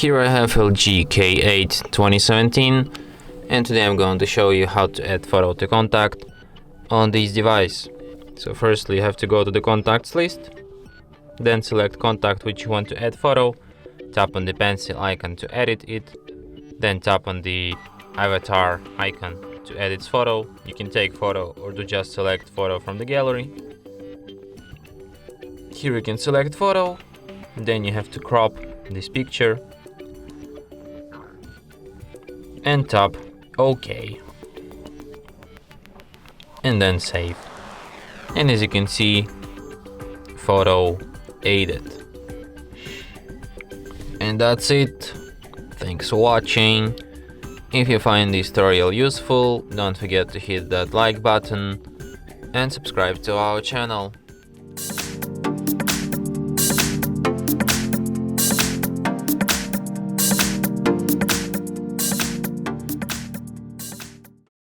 Here I have LG K8 2017, and today I'm going to show you how to add photo to contact on this device. So firstly you have to go to the contacts list, then select contact which you want to add photo, tap on the pencil icon to edit it, then tap on the avatar icon to edit its photo. You can take photo or to just select photo from the gallery. Here you can select photo, then you have to crop this picture and tap OK, and then save. And as you can see, photo added. And that's it. Thanks for watching. If you find this tutorial useful, don't forget to hit that like button and subscribe to our channel.